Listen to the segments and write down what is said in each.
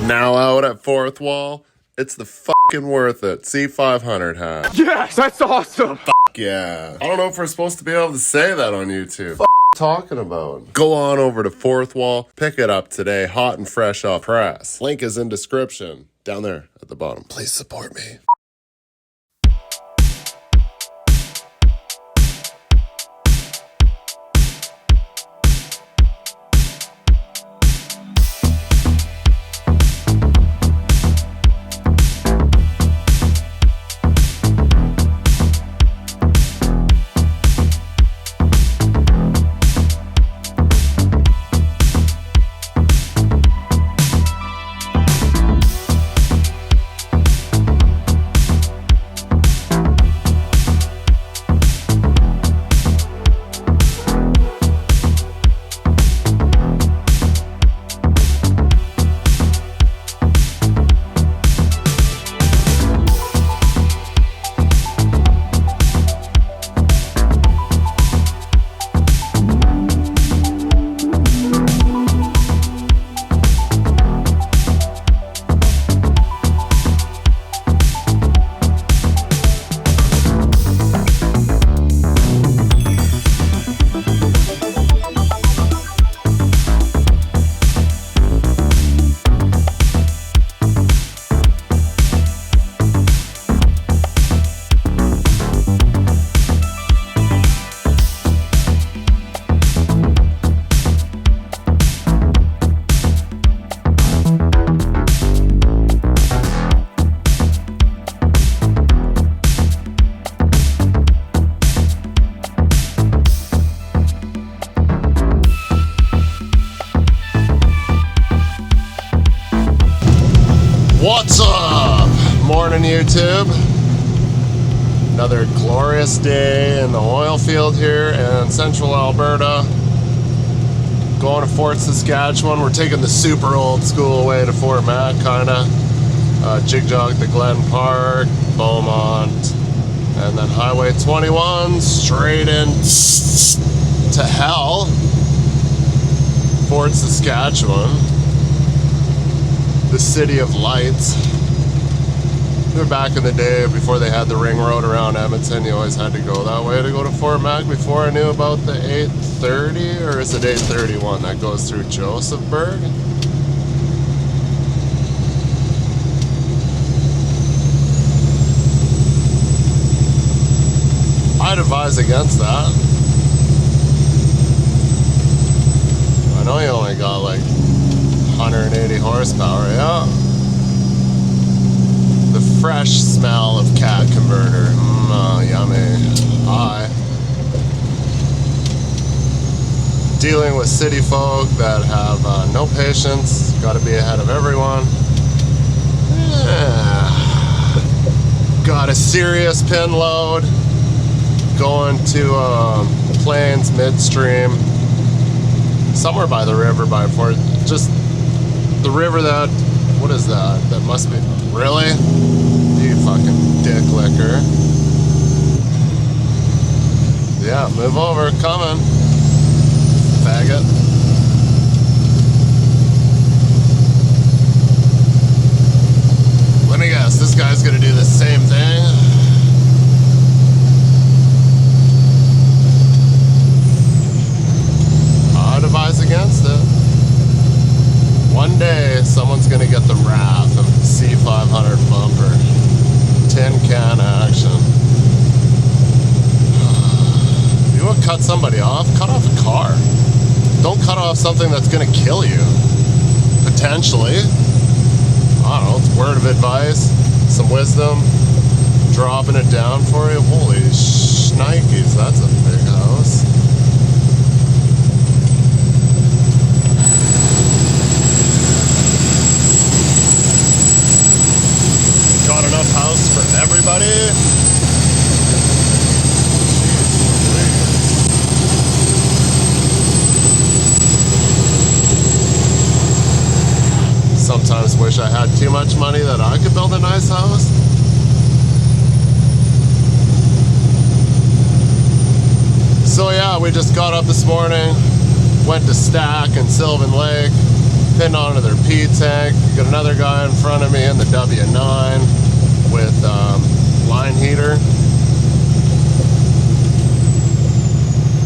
Now out at Fourth Wall, it's the fucking worth it. C500 hat. Yes, that's awesome. Fuck yeah. I don't know if we're supposed to be able to say that on YouTube. Talking about. Go on over to Fourth Wall, pick it up today, hot and fresh off press. Link is in description down there at the bottom. Please support me. What's up? Morning, YouTube. Another glorious day in the oil field here in central Alberta. Going to Fort Saskatchewan. We're taking the super old school way to Fort Mac, kinda. Jig-jog to Glen Park, Beaumont, and then Highway 21 straight in to hell. Fort Saskatchewan. The City of Lights. They're back in the day before they had the ring road around Edmonton. You always had to go that way to go to Fort Mac. Before I knew about the 830, or is it 831 that goes through Josephburg? I'd advise against that. I know you only got like 180 horsepower, yeah. The fresh smell of cat converter. Yummy. Aye. Dealing with city folk that have no patience, gotta be ahead of everyone. Got a serious pin load going to Plains midstream, somewhere by the river by Fort. Just the river that, what is that? That must be, really? You fucking dick licker. Yeah, move over, coming. Faggot. Let me guess, this guy's gonna do the same thing. I'd advise against it. One day, someone's gonna get the wrath of the C500 bumper. Tin can action. You want to cut somebody off? Cut off a car. Don't cut off something that's gonna kill you. Potentially. I don't know, it's word of advice, some wisdom, dropping it down for you. Holy shnikes, that's a big house. Enough house for everybody. Sometimes wish I had too much money that I could build a nice house. So yeah, we just got up this morning, went to Stack and Sylvan Lake, pinned onto their P tank. Got another guy in front of me in the W9 with line heater.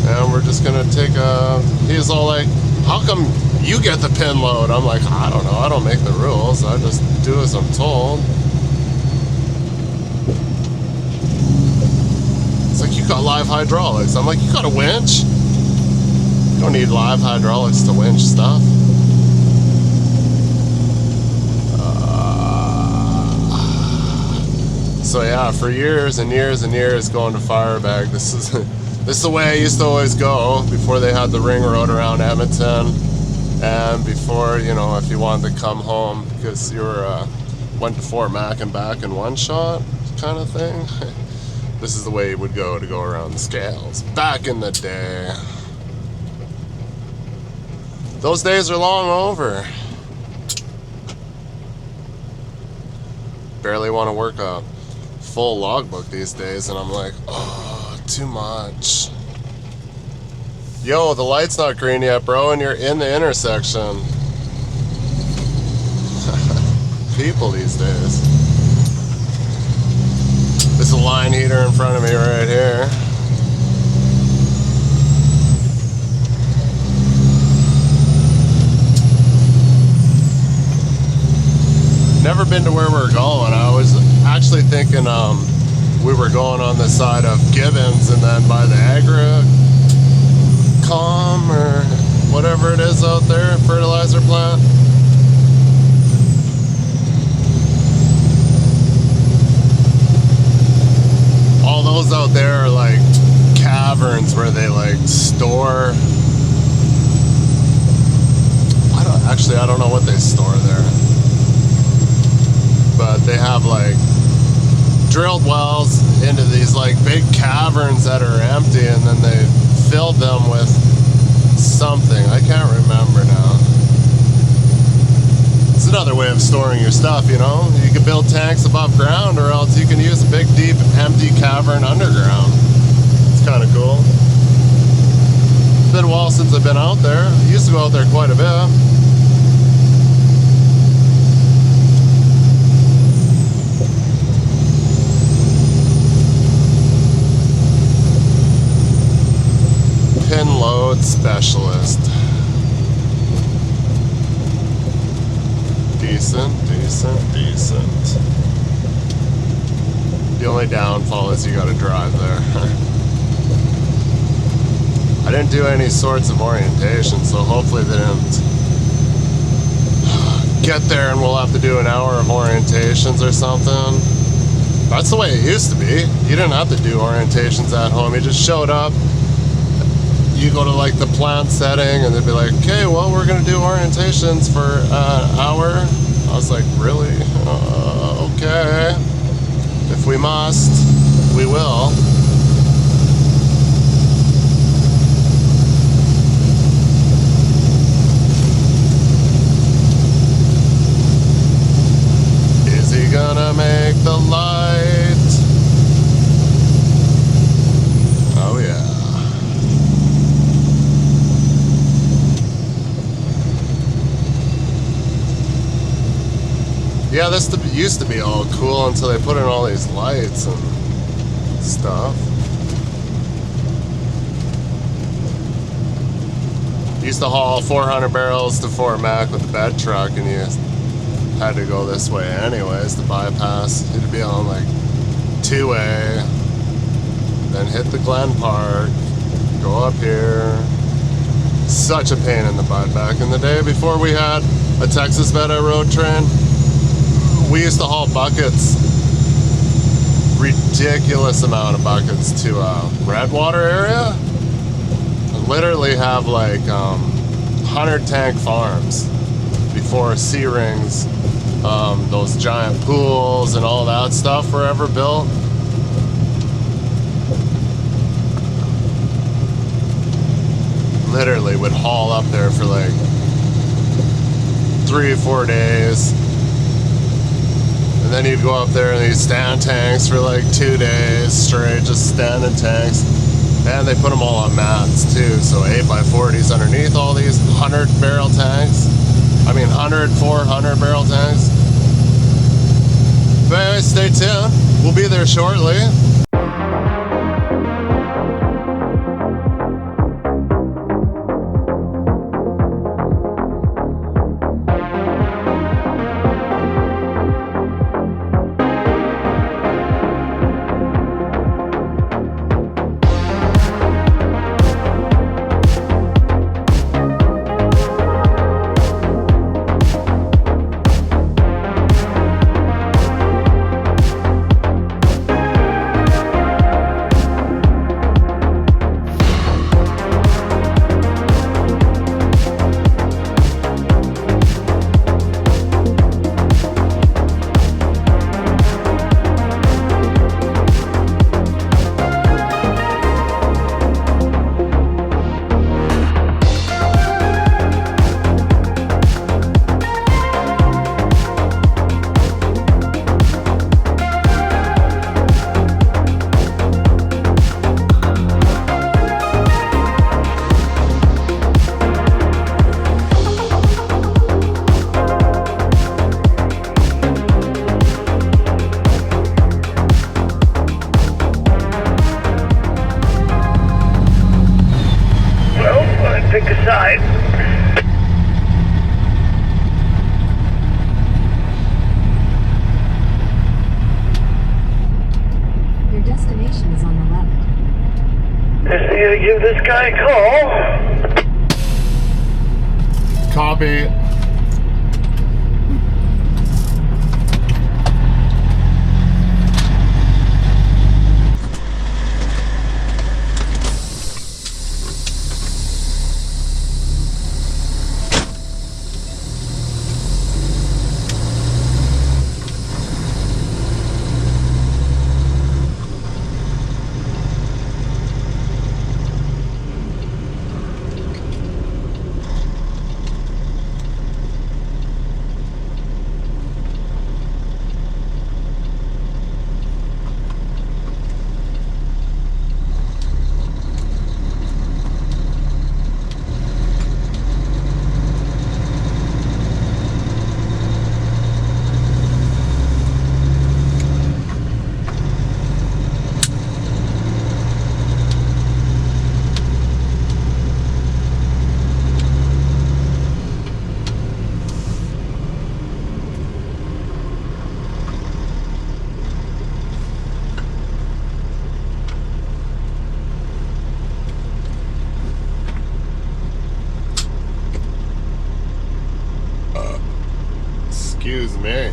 And we're just gonna take a, he's all like, how come you get the pin load? I'm like, I don't know, I don't make the rules, I just do as I'm told. It's like, you got live hydraulics. I'm like, you got a winch? You don't need live hydraulics to winch stuff. So yeah, for years and years and years going to Firebag, this is the way I used to always go before they had the ring road around Edmonton, and before, you know, if you wanted to come home because you were went to Fort Mac and back in one shot kind of thing. This is the way you would go to go around the scales back in the day. Those days are long over. Barely want to work a full logbook these days, and I'm like, oh, too much. Yo, the light's not green yet, bro, and you're in the intersection. People these days. There's a line heater in front of me right here. Never been to where we're going. I was actually thinking we were going on the side of Gibbons and then by the Agricom or whatever it is out there, fertilizer plant. All those out there are like caverns where they like store. I don't know what they store there. But they have like drilled wells into these like big caverns that are empty, and then they filled them with something. I can't remember now. It's another way of storing your stuff, you know? You can build tanks above ground, or else you can use a big, deep, empty cavern underground. It's kind of cool. It's been a while since I've been out there. I used to go out there quite a bit. Pin load specialist. Decent. The only downfall is you gotta drive there. I didn't do any sorts of orientation, so hopefully they didn't get there and we'll have to do an hour of orientations or something. That's the way it used to be. You didn't have to do orientations at home. You just showed up. You go to like the plant setting and they'd be like, okay, well, we're gonna do orientations for an hour. I was like, really? Okay. If we must, we will. Is he gonna make the light? Oh yeah. Yeah, this used to be all cool until they put in all these lights and stuff. Used to haul 400 barrels to Fort Mac with the bed truck, and you had to go this way anyways to bypass. You'd be on like 2A, then hit the Glen Park, go up here. Such a pain in the butt back in the day before we had a Texas Beta road train. We used to haul buckets, ridiculous amount of buckets to Redwater area. Literally have like 100 tank farms before C-rings, those giant pools and all that stuff were ever built. Literally would haul up there for like 3 or 4 days. And then you'd go up there and you'd stand tanks for like 2 days straight, just standing tanks. And they put them all on mats too, so 8x40s underneath all these 100 barrel tanks. I mean 400 barrel tanks. But anyway, stay tuned. We'll be there shortly. Pick a side. Your destination is on the left. Just need to give this guy a call. Copy. Excuse me.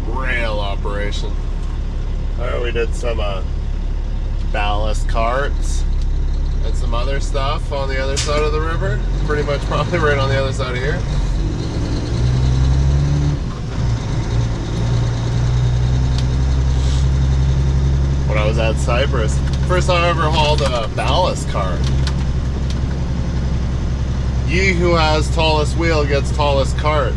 Rail operation. Alright, we did some ballast carts and some other stuff on the other side of the river. Pretty much probably right on the other side of here. When I was at Cyprus, first time I ever hauled a ballast cart. Ye who has tallest wheel gets tallest cart.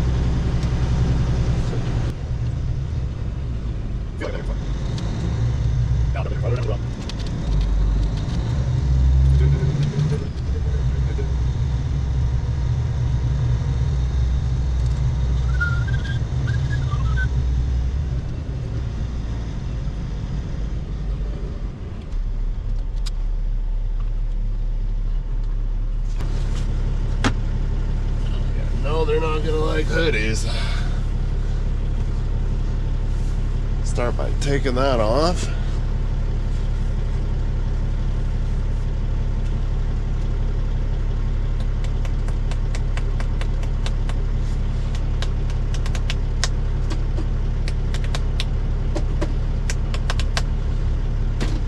No, they're not gonna like hoodies. Start by taking that off.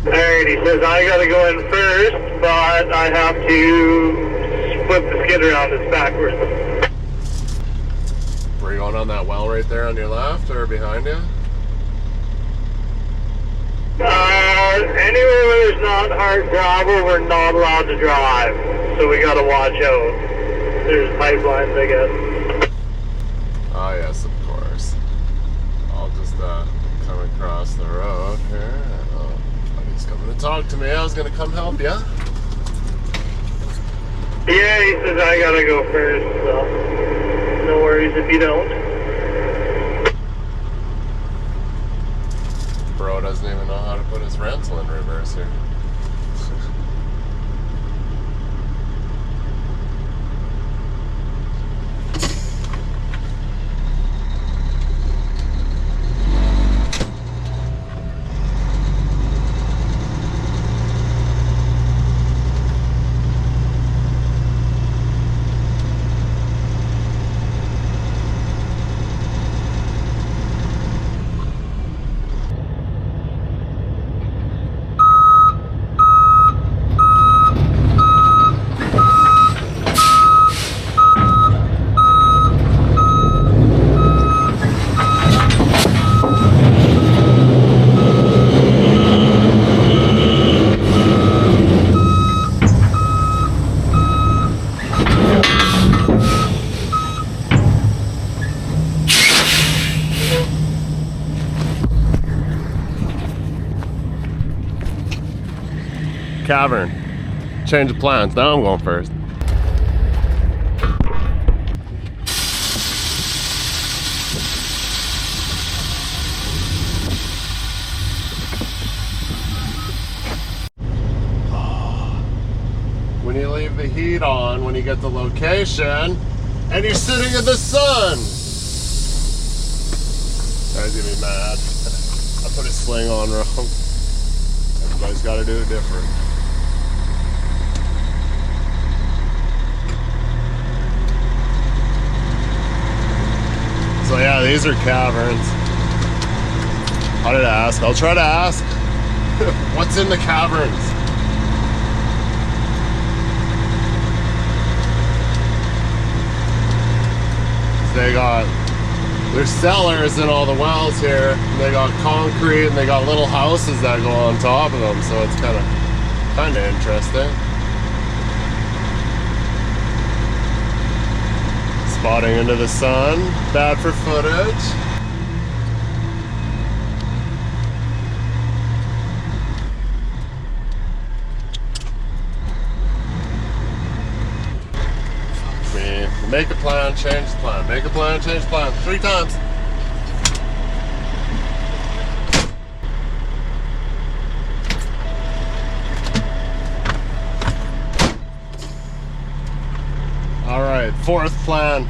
Alright, he says I gotta go in first, but I have to flip the skid around. It's backwards. Were you going on that well right there on your left or behind you? Anywhere where there's not hard gravel, we're not allowed to drive. So we gotta watch out. There's pipelines, I guess. Oh yes, of course. I'll just come across the road here. Oh, he's coming Wanna talk to me? I was gonna come help you. Yeah, he says I gotta go first, so no worries if you don't. Bro doesn't even know how to put his rental in reverse here. Cavern. Change of plans. Now I'm going first. When you leave the heat on, when you get the location, and you're sitting in the sun. Guys gonna be mad. I put a sling on wrong. Everybody's got to do it different. So yeah, these are caverns. How did I ask? I'll try to ask. What's in the caverns? There's cellars in all the wells here. And they got concrete and they got little houses that go on top of them. So it's kind of interesting. Spotting into the sun, bad for footage. Fuck me. Make a plan, change the plan. Make a plan, change the plan. 3 times. All right, 4th plan.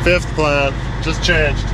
Fifth plan, just changed.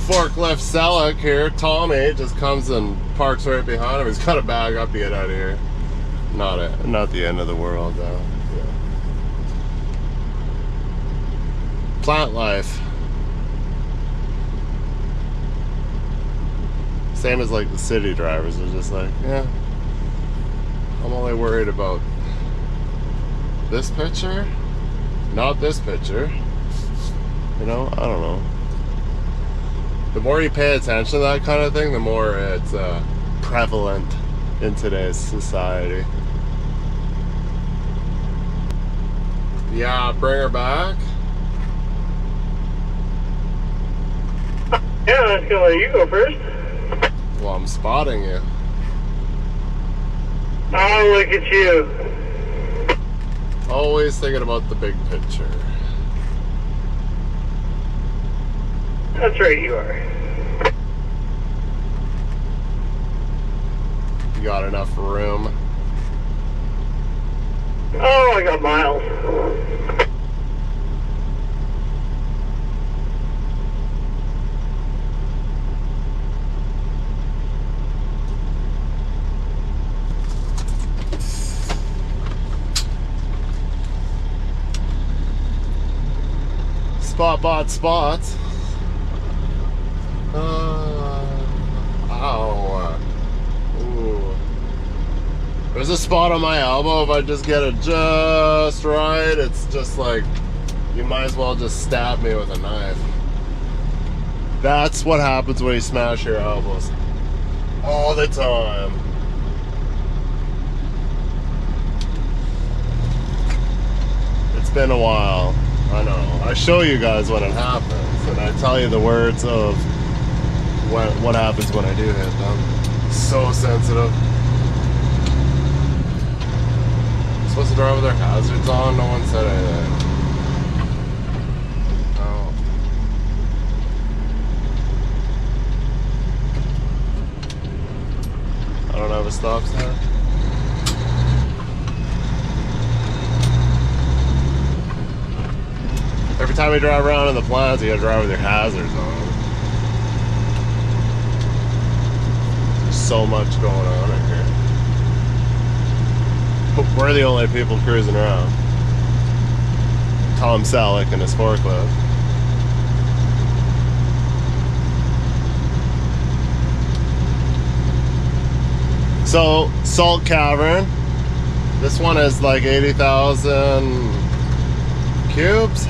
Forklift Selleck here, Tommy, just comes and parks right behind him. He's got a bag up to get out of here. Not the end of the world though. Yeah. Plant life. Same as like the city drivers are just like, yeah, I'm only worried about this picture, not this picture. You know, I don't know. The more you pay attention to that kind of thing, the more it's prevalent in today's society. Yeah, bring her back. Yeah, let's go. You go first. Well, I'm spotting you. Oh, look at you. Always thinking about the big picture. That's right, you are. You got enough room. Oh, I got miles. Spot bot spots. Ow. Ooh. There's a spot on my elbow. If I just get it just right, it's just like you might as well just stab me with a knife. That's what happens when you smash your elbows all the time. It's been a while. I know. I show you guys when it happens, and I tell you the words of what happens when I do hit them. So sensitive. Supposed to drive with their hazards on. No one said anything. Oh. I don't have a stop sign. Every time you drive around in the plants, you gotta drive with your hazards on. There's so much going on in here. We're the only people cruising around. Tom Selleck and his forklift. So, Salt Cavern. This one is like 80,000 cubes.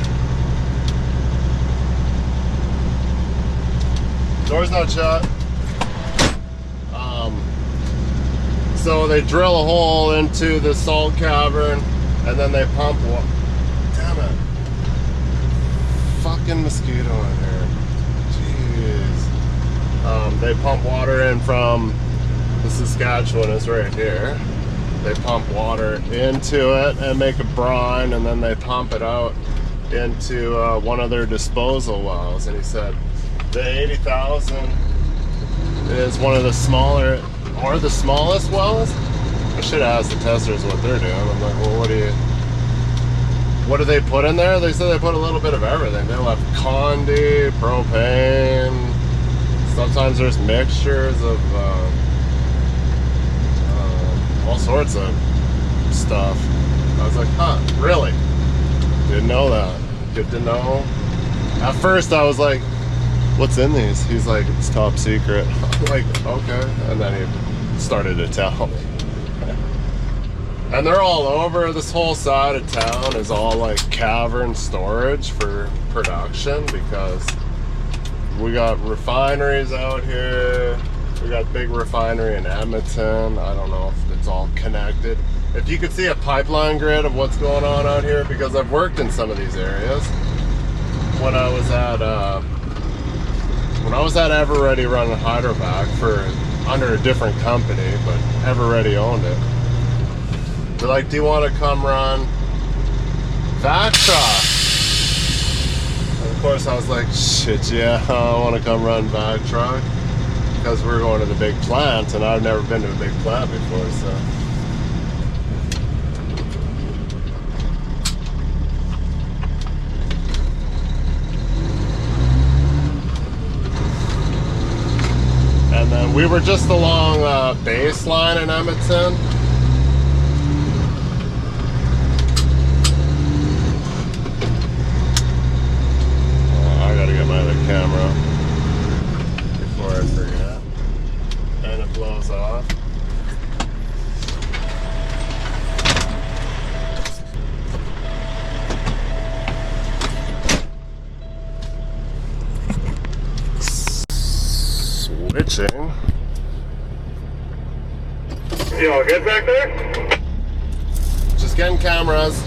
Door's not shut. So they drill a hole into the salt cavern and then they pump water. Damn it. Fucking mosquito in here. Jeez. They pump water in from the Saskatchewan is right here. They pump water into it and make a brine, and then they pump it out into one of their disposal wells. And he said the 80,000 is one of the smaller or the smallest wells. I should have asked the testers what they're doing. I'm like, well, what do they put in there? They said they put a little bit of everything. They left condi, propane. Sometimes there's mixtures of all sorts of stuff. I was like, huh, really? Didn't know that. Good to know. At first I was like, what's in these? He's like, it's top secret. I'm like, okay. And then he started to tell me. And they're all over. This whole side of town is all like cavern storage for production, because we got refineries out here. We got big refinery in Edmonton. I don't know if it's all connected. If you could see a pipeline grid of what's going on out here, because I've worked in some of these areas. When I was at Everready running Hydrovac under a different company, but Everready owned it. They're like, do you want to come run vac truck? And of course I was like, shit, yeah, I want to come run vac truck, because we're going to the big plant, and I've never been to a big plant before, so. And then we were just along Baseline in Edmonton. I gotta get my other camera before I forget. And it blows off. Switching. You all good back there? Just getting cameras.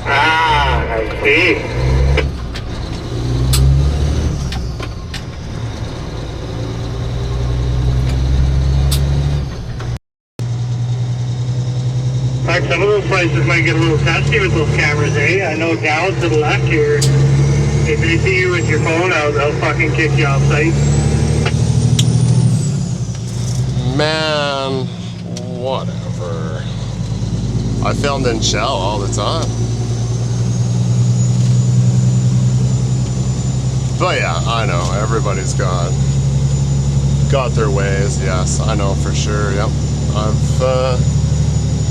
Ah, I see. In fact, some of those places might get a little testy with those cameras, eh? I know down to the left here, if they see you with your phone out, they'll fucking kick you off site. Man, whatever. I filmed in Shell all the time. But yeah, I know, everybody's got their ways, yes, I know for sure, yep. I've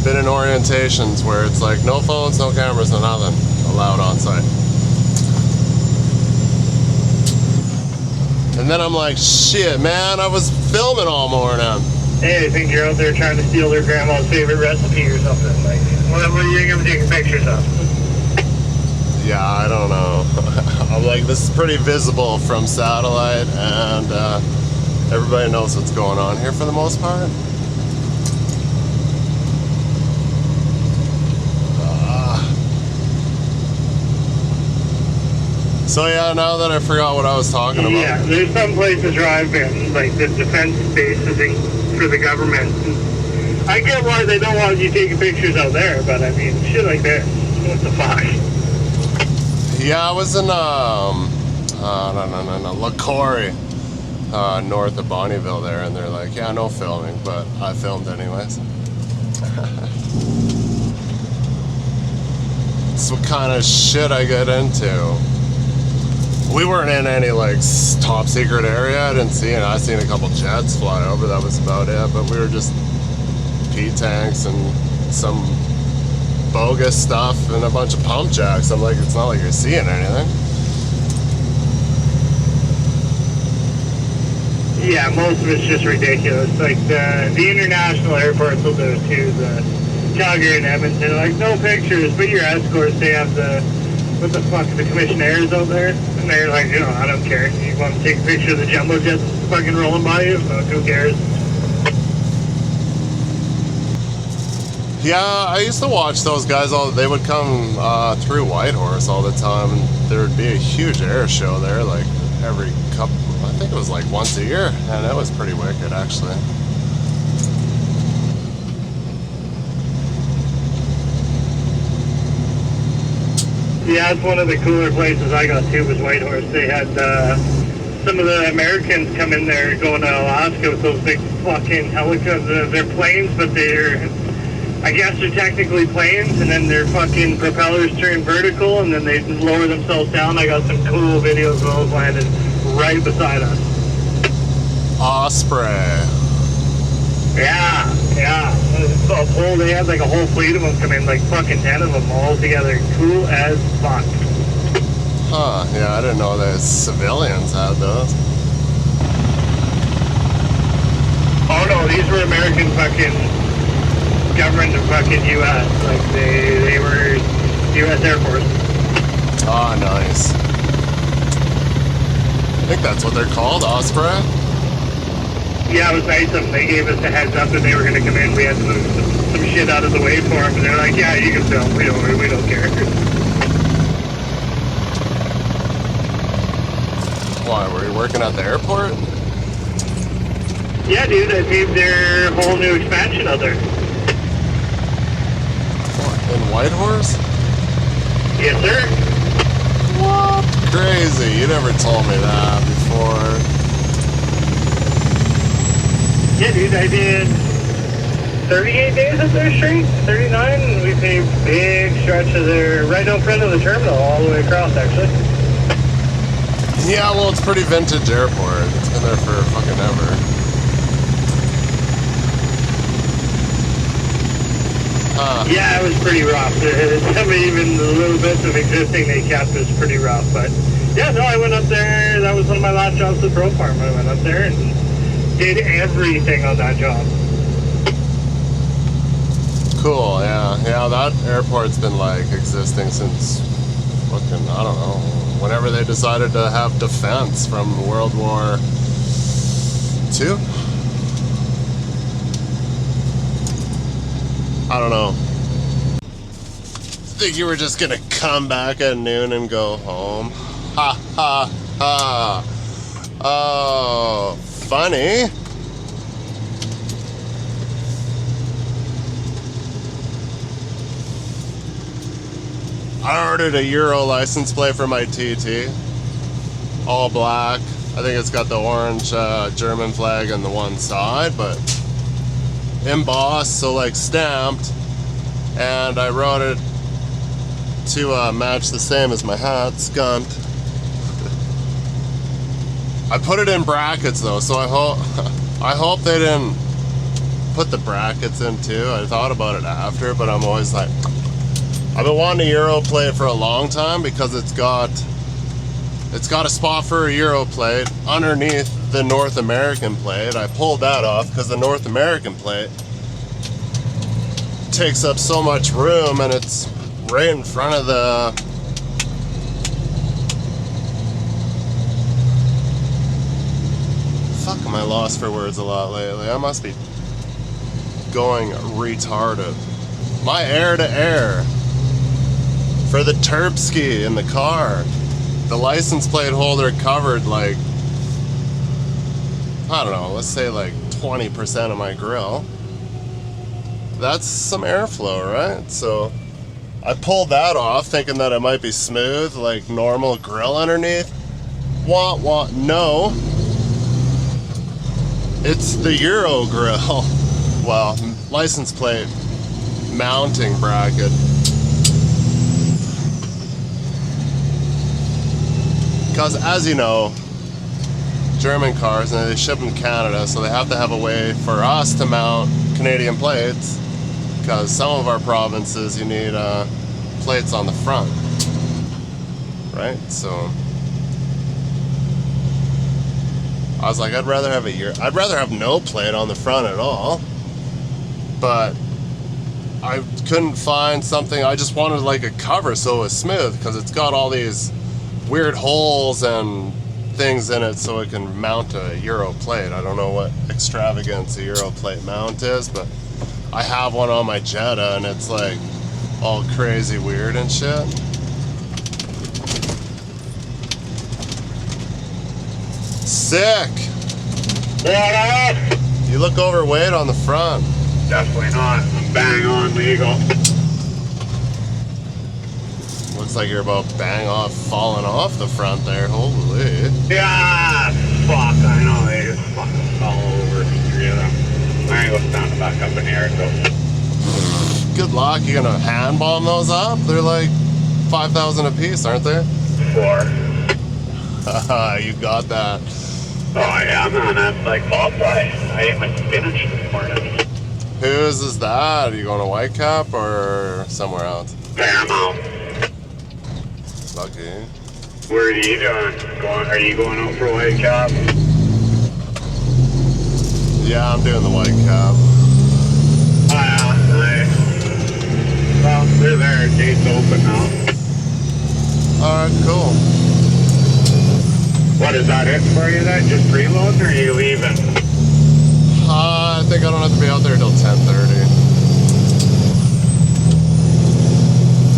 been in orientations where it's like no phones, no cameras, no nothing allowed on site. And then I'm like, shit, man, I was filming all morning. Hey, I think you're out there trying to steal their grandma's favorite recipe or something. Like, what are you going to be taking pictures of? Yeah, I don't know. I'm like, this is pretty visible from satellite, and everybody knows what's going on here for the most part. So yeah, now that I forgot what I was talking about. Yeah, there's some places where I've been, like the defense bases for the government. I get why they don't want you taking pictures out there, but I mean, shit like this, what the fuck? Yeah, I was in LaCorey, north of Bonnieville there, and they're like, yeah, no filming, but I filmed anyways. That's what kind of shit I get into. We weren't in any like top secret area. I didn't see it. I seen a couple jets fly over. That was about it. But we were just P tanks and some bogus stuff and a bunch of pump jacks. I'm like, it's not like you're seeing anything. Yeah, most of it's just ridiculous. Like the international airports will do it too. The Calgary and Edmonton, like no pictures, but your escorts, they have what the fuck, the commissionaires out there, and they're like, you know, I don't care. You want to take a picture of the jumbo jets fucking rolling by you? Who cares? Yeah, I used to watch those guys. They would come through Whitehorse all the time, and there would be a huge air show there, like every couple. I think it was like once a year, and it was pretty wicked actually. Yeah, it's one of the cooler places I got to was Whitehorse. They had some of the Americans come in there going to Alaska with those big fucking helicopters. They're planes, but I guess they're technically planes, and then their fucking propellers turn vertical, and then they lower themselves down. I got some cool videos of those landing right beside us. Osprey. Yeah. They had like a whole fleet of them come in, like fucking 10 of them all together. Cool as fuck. Huh, yeah, I didn't know that civilians had those. Oh no, these were American fucking government of fucking U.S. Like they were U.S. Air Force. Ah, nice. I think that's what they're called, Osprey. Yeah, it was nice of them. They gave us a heads up that they were going to come in. We had to move some shit out of the way for them, and they're like, yeah, you can film. We don't care. Why, were you working at the airport? Yeah, dude, I paved their whole new expansion out there. What, in Whitehorse? Yes, sir. What? Crazy, you never told me that before. Yeah, dude, I did 38 days up there straight, 39, and we paved big stretches there, right out front of the terminal, all the way across, actually. Yeah, well, it's pretty vintage airport. It's been there for fucking ever. Huh. Yeah, it was pretty rough. Some even the little bits of existing they kept was pretty rough, but yeah, no, I went up there. That was one of my last jobs at Pro Farm. I went up there and did everything on that job. Cool, yeah. Yeah, that airport's been like existing since fucking, I don't know, whenever they decided to have defense from World War 2? I don't know. Think you were just gonna come back at noon and go home? Ha ha ha. Oh, funny. I ordered a Euro license plate for my TT. All black. I think it's got the orange German flag on the one side, but embossed, so like stamped. And I wrote it to match the same as my hat, skunt. I put it in brackets though, so I hope they didn't put the brackets in too. I thought about it after, but I'm always like, I've been wanting a Euro plate for a long time because it's got a spot for a Euro plate underneath the North American plate. I pulled that off because the North American plate takes up so much room, and it's right in front of the fuck, am I lost for words a lot lately? I must be going retarded. My air to air for the Terpski in the car. The license plate holder covered like, I don't know, let's say like 20% of my grill. That's some airflow, right? So I pulled that off thinking that it might be smooth, like normal grill underneath. Wah wah, no. It's the Euro grill. Well, license plate mounting bracket. Because as you know, German cars, and they ship them to Canada, so they have to have a way for us to mount Canadian plates, because some of our provinces you need plates on the front, right? So I was like, I'd rather have no plate on the front at all, but I couldn't find something. I just wanted like a cover so it was smooth, because it's got all these weird holes and things in it so it can mount a Euro plate. I don't know what extravagance a Euro plate mount is, but I have one on my Jetta and it's like all crazy weird and shit. Sick! You look overweight on the front. Definitely not. I'm bang on legal. Looks like you're about bang off falling off the front there. Holy. Yeah, fuck, I know, they just fucking fell over, 3 of them. I ain't going down to back up in the air, so. Good luck. You gonna hand bomb those up? They're like 5,000 a piece, aren't they? 4. You got that. Oh yeah, man, I'm like bobside. I ate my spinach this morning. Whose is that? Are you going to Whitecap or somewhere else? Paramount. Lucky. Where are you doing? Are you going out for Whitecap? Yeah, I'm doing the Whitecap. Oh yeah, nice. Well, they're there. Gate's open now. Alright, cool. What, is that it for you then? Just reloading, or are you leaving? I think I don't have to be out there until 10:30.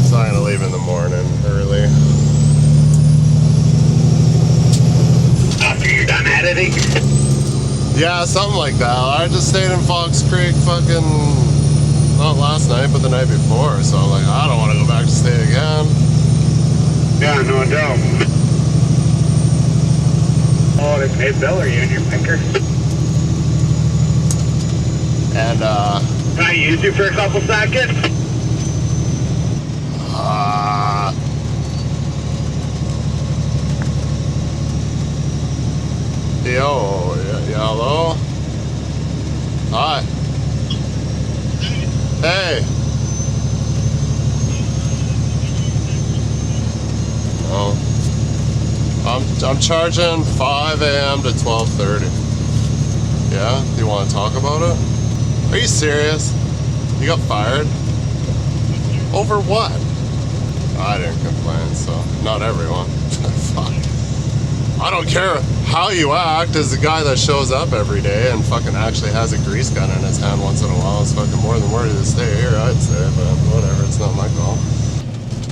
So I'm gonna leave in the morning early. After you're done editing? Yeah, something like that. I just stayed in Fox Creek fucking, not last night, but the night before. So I'm like, I don't want to go back to stay again. Yeah, no doubt. Oh, hey Bill, are you in your picker? And Can I use you for a couple seconds? Yo, yeah, hello? Hi. Hey. Oh. I'm charging 5 a.m. to 12:30. Yeah? Do you want to talk about it? Are you serious? You got fired? Over what? I didn't complain, so not everyone. Fuck. I don't care how you act as a guy that shows up every day and fucking actually has a grease gun in his hand once in a while. It's fucking more than worthy to stay here, I'd say, but whatever, it's not my call.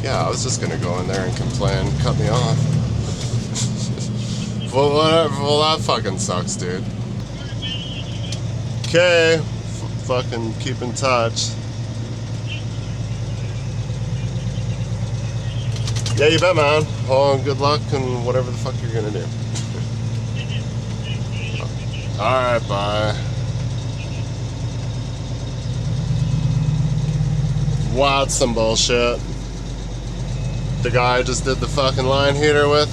Yeah, I was just gonna go in there and complain, cut me off. Well, whatever, well that fucking sucks, dude. Okay, fucking keep in touch. Yeah, you bet, man. Oh, good luck and whatever the fuck you're gonna do. Alright, bye. Wow, that's some bullshit. The guy I just did the fucking line heater with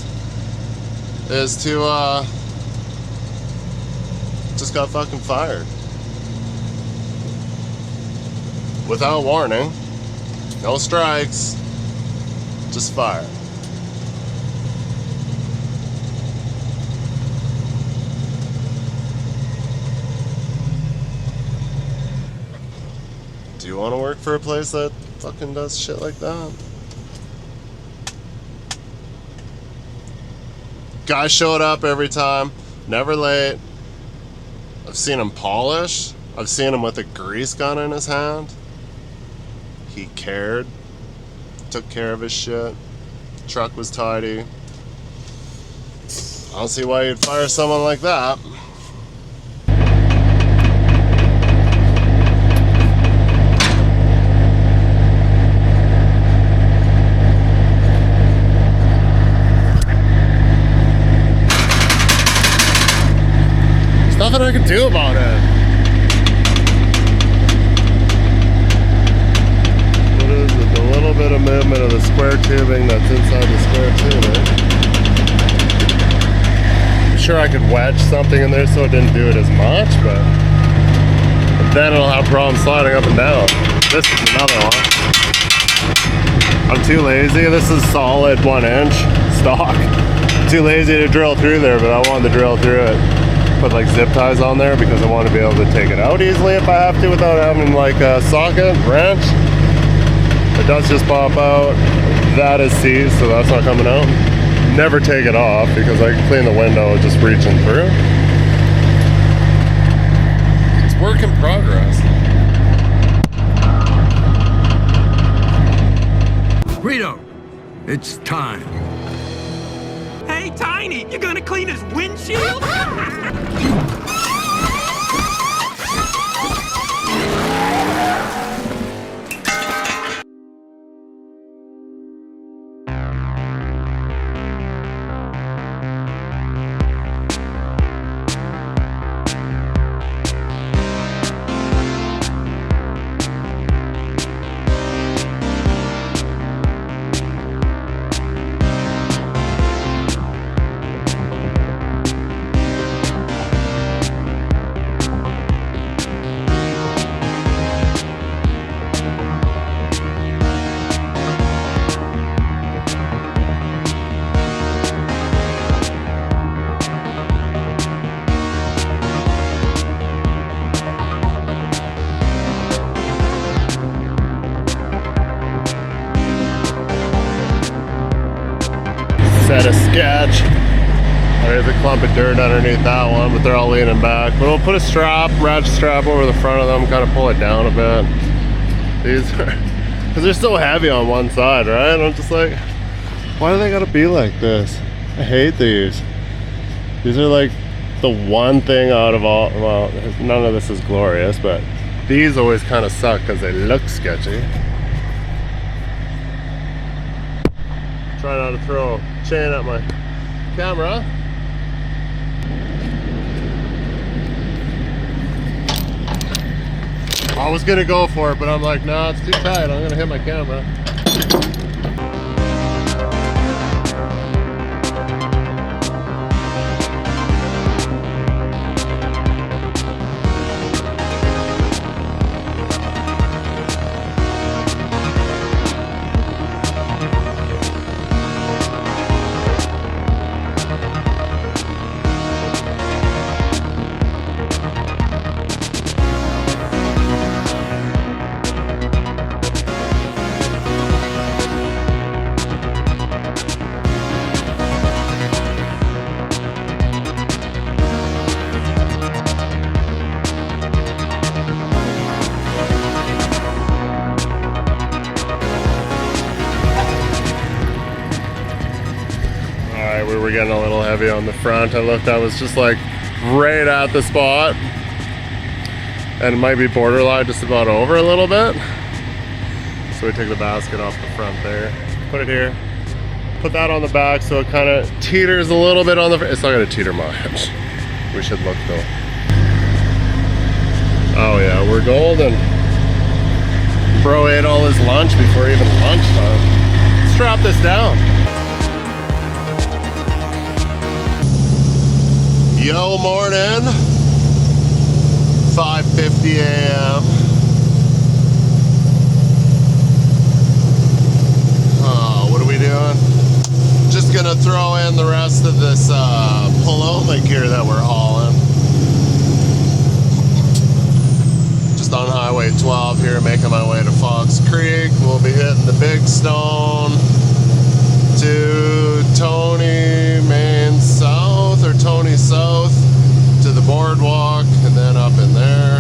is to, just got fucking fired. Without warning. No strikes. Just fire. Do you want to work for a place that fucking does shit like that? Guy showed up every time, never late. I've seen him polish. I've seen him with a grease gun in his hand. He cared. Took care of his shit. Truck was tidy. I don't see why you'd fire someone like that. There's nothing I can do about it. Bit of movement of the square tubing that's inside the square tubing. I'm sure I could wedge something in there so it didn't do it as much, but then it'll have problems sliding up and down. This is another one. I'm too lazy. This is solid 1 inch stock. Too lazy to drill through there, but I wanted to drill through it. Put like zip ties on there because I want to be able to take it out easily if I have to without having like a socket, wrench. It does just pop out. That is seized, so that's not coming out. Never take it off because I can clean the window just reaching through. It's work in progress. Rito, it's time. Hey, Tiny, you gonna clean his windshield? Set a sketch. There's a clump of dirt underneath that one, but they're all leaning back. But we'll put a strap, ratchet strap over the front of them, kind of pull it down a bit. These are, because they're so heavy on one side, right? I'm just like, why do they gotta be like this? I hate these. These are like the one thing out of all, well, none of this is glorious, but these always kind of suck because they look sketchy. Try not to throw a chain at my camera. I was gonna go for it, but I'm like, nah, it's too tight. I'm gonna hit my camera. we were getting a little heavy on the front. I looked, I was just like right at the spot, and it might be borderline just about over a little bit. So we took the basket off the front there, put it here, put that on the back so it kind of teeters a little bit on the front. It's not gonna teeter much. We should look though. Oh yeah, we're golden. Bro ate all his lunch before even lunchtime. Let's drop this down. Yo, morning. 5:50 a.m. Oh, what are we doing? Just gonna throw in the rest of this Paloma gear that we're hauling. Just on Highway 12 here, making my way to Fox Creek. We'll be hitting the Big Stone to Tony Main South, or Tony South to the boardwalk, and then up in there.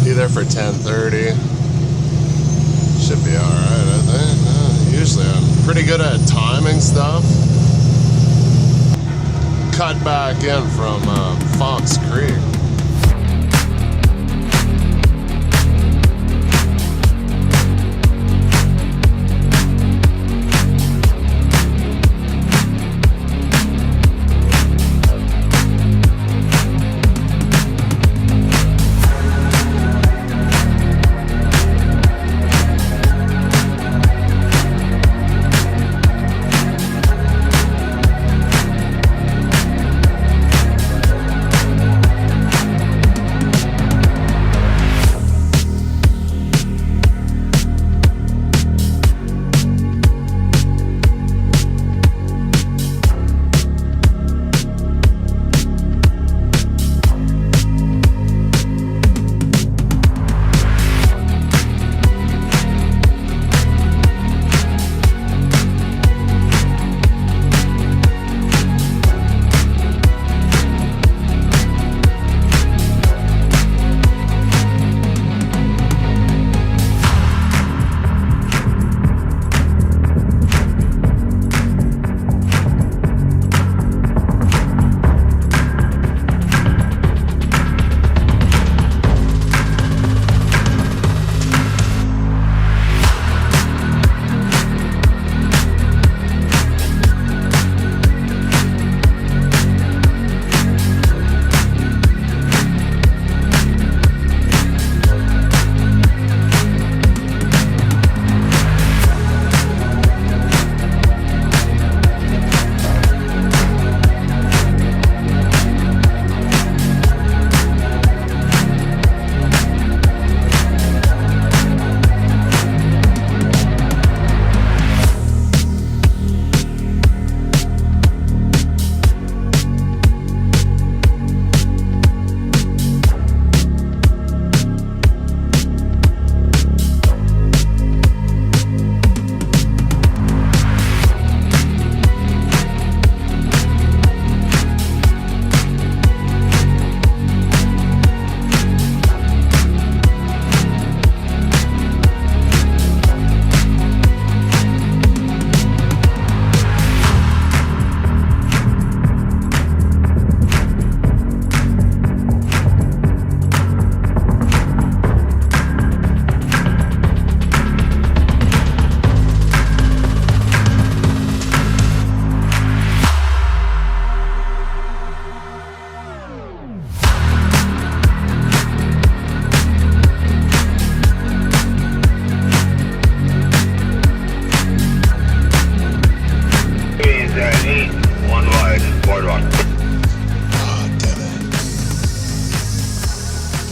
Be there for 10:30. Should be alright, I think. Usually I'm pretty good at timing stuff. Cut back in from Fox Creek.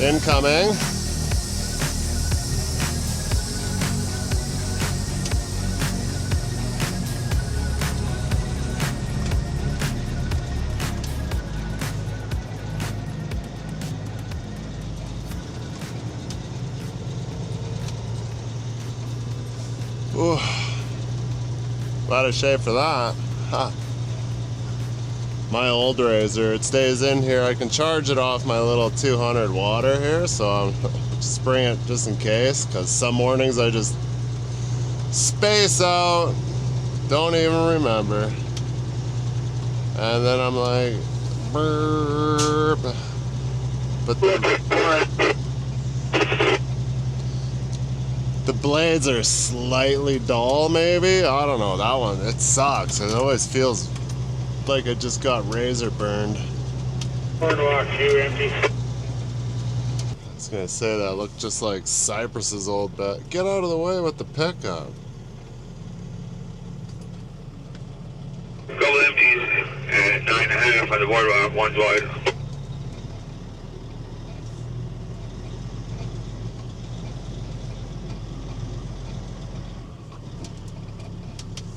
Incoming. Ooh, out of shape for that. Ha. My old razor, it stays in here. I can charge it off my little 200 water here, so I'm just bring it just in case, because some mornings I just space out, don't even remember. And then I'm like, burp. But the blades are slightly dull, maybe? I don't know, that one, it sucks. It always feels like it just got razor burned. Boardwalk 2 empty. I was gonna say that looked just like Cypress's old bed. Get out of the way with the pickup. Couple empties and 9.5 on the boardwalk, one's wide.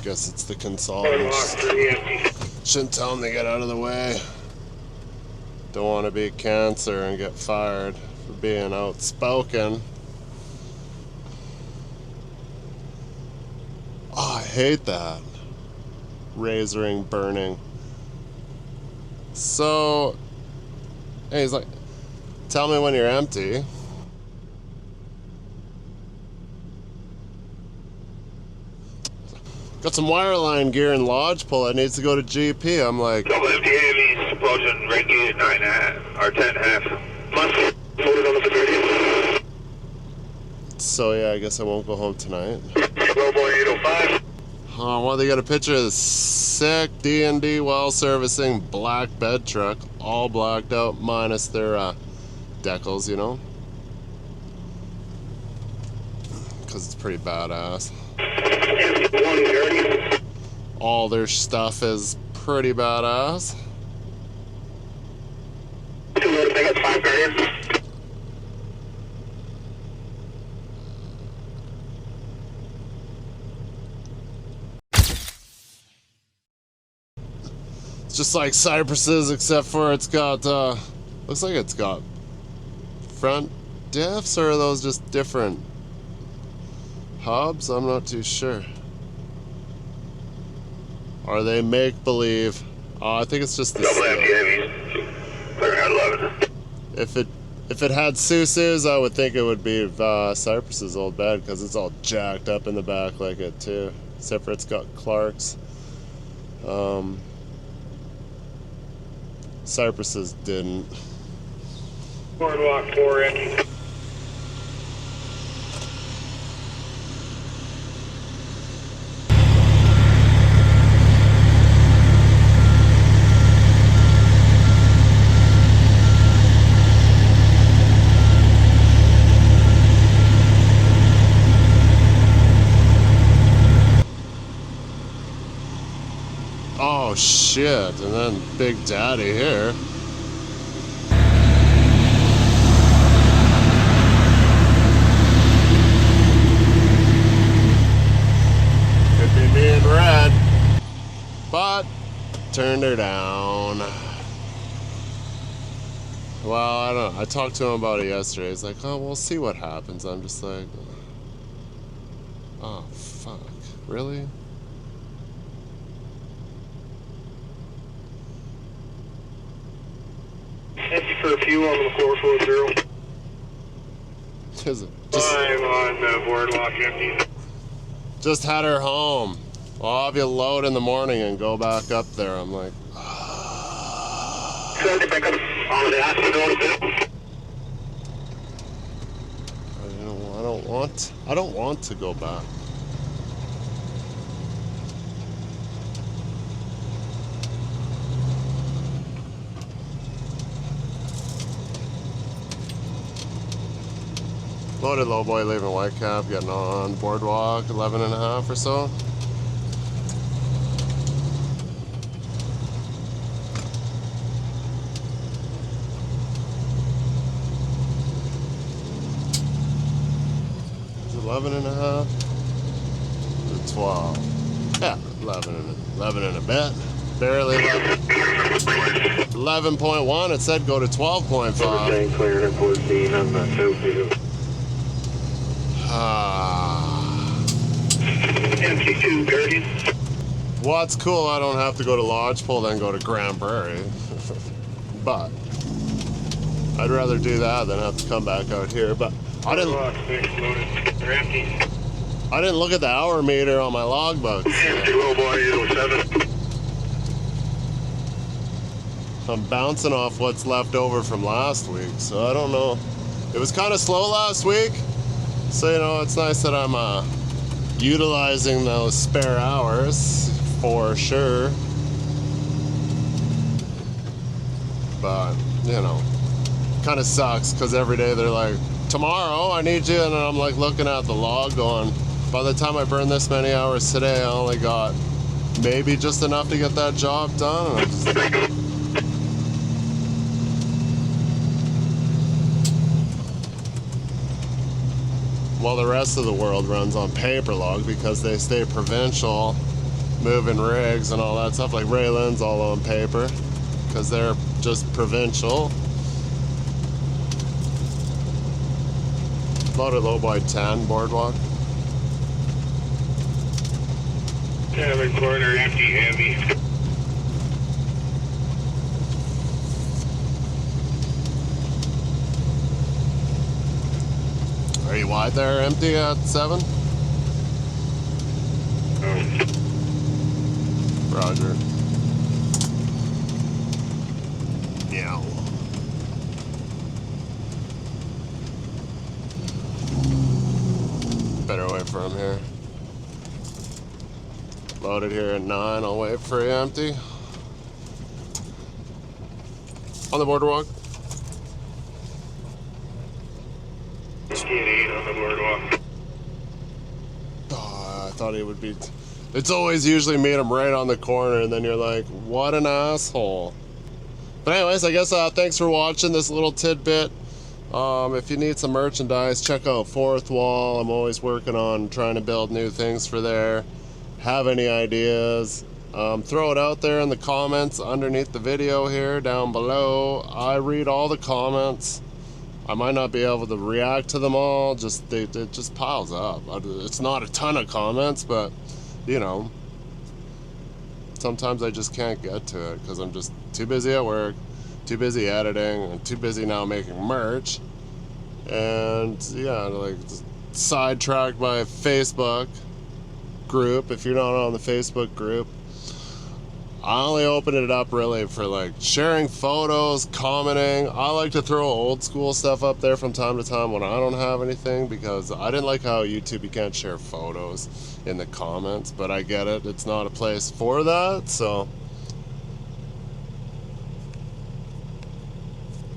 Guess it's the Boardwalk consultants. 3 empty. Shouldn't tell them to get out of the way. Don't want to be cancer and get fired for being outspoken. Oh, I hate that. Razoring, burning. So, hey, he's like, tell me when you're empty. Got some wireline gear in Lodgepole that needs to go to GP. I'm like, Couple empty heavies approaching red gate 9.5 or 10.5. Must loaded on the 30th. so yeah, I guess I won't go home tonight. Low boy 805. Well, they got a picture of this sick D&D well servicing black bed truck, all blacked out, minus their decals, you know? Because it's pretty badass. Empty 130. All their stuff is pretty badass. 2 loaded, I got 5 guardians. It's just like Cypress's, except for it's got, looks like it's got front diffs, or are those just different hubs? I'm not too sure. Are they make-believe? I think it's just the Double steel. empty heavies. Clearing out 11. If it had Seuss's, I would think it would be Cypress's old bed, because it's all jacked up in the back like it too. Except for it's got Clark's. Cypress's didn't. Boardwalk 4 empty. Oh shit, and then Big Daddy here. Could be me in red, but turned her down. Well, I don't know. I talked to him about it yesterday. He's like, oh, we'll see what happens. I'm just like, oh, fuck. Really? Empty for a few on the 440. Is it? Just, 5 on the boardwalk empty. just had her home. Well, I'll have you load in the morning and go back up there. I'm like, Send it back up on the acid on the I don't want to go back. Loaded low boy leaving Whitecap, getting on boardwalk 11.5 or so. Is it 11.5 or 12? Yeah, 11 and a bit. Barely 11.1. It said go to 12.5. cleared at 14 on the 2. Empty 2 guardians. Well, it's cool. I don't have to go to Lodgepole, then go to Grand Prairie. But I'd rather do that than have to come back out here. But I didn't. Boardwalk 6 loaded. They're empty. I didn't look at the hour meter on my logbook. Empty low boy 807. I'm bouncing off what's left over from last week, so I don't know. It was kind of slow last week, so you know, it's nice that I'm utilizing those spare hours for sure. But you know, kind of sucks because every day they're like, tomorrow I need you, and I'm like looking at the log going, by the time I burn this many hours today, I only got maybe just enough to get that job done. And I'm just, well, the rest of the world runs on paper log because they stay provincial, moving rigs and all that stuff. Like Raylan's all on paper because they're just provincial. Loaded low by 10 boardwalk. Cabin corner empty heavy. Are you wide there, empty at 7? Roger. Yeah. Better wait for him here. Loaded here at 9. I'll wait for you, empty. On the boardwalk. Whiskey at 8 on the boardwalk. Oh, I thought he would be. It's always usually meet him right on the corner, and then you're like, what an asshole. But anyways, I guess thanks for watching this little tidbit. If you need some merchandise, check out Fourth Wall. I'm always working on trying to build new things for there. Have any ideas, throw it out there in the comments underneath the video here down below. I read all the comments. I might not be able to react to them all, it just piles up. It's not a ton of comments, but you know, sometimes I just can't get to it because I'm just too busy at work, too busy editing, and too busy now making merch. And yeah, like sidetracked by Facebook group. If you're not on the Facebook group, I only open it up really for like sharing photos, commenting. I like to throw old school stuff up there from time to time when I don't have anything, because I didn't like how YouTube, you can't share photos in the comments, but I get it, it's not a place for that. So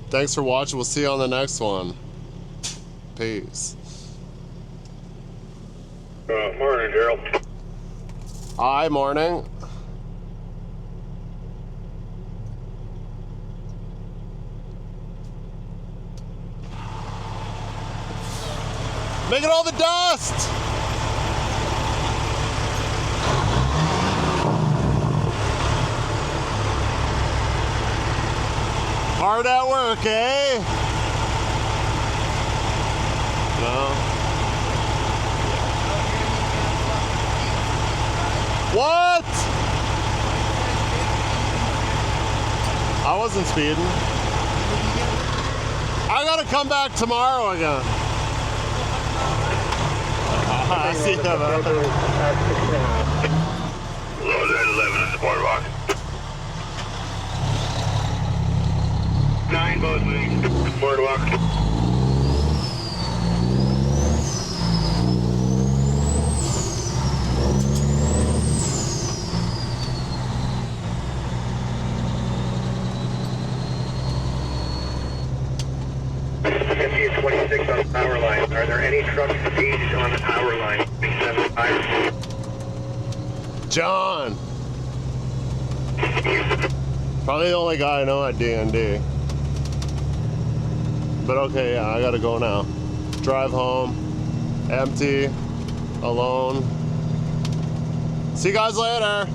thanks for watching. We'll see you on the next one. Peace. Morning, Gerald. Hi, morning. Look at all the dust! Hard at work, eh? No. What? I wasn't speeding. I gotta come back tomorrow again. I see that. Loaded at 11 on the boardwalk. 9 both moving. Boardwalk. At 26 on the power line. Are there any trucks staged on the power line? 75. John. Probably the only guy I know at D&D. But okay, yeah, I gotta go now. Drive home, empty, alone. See you guys later.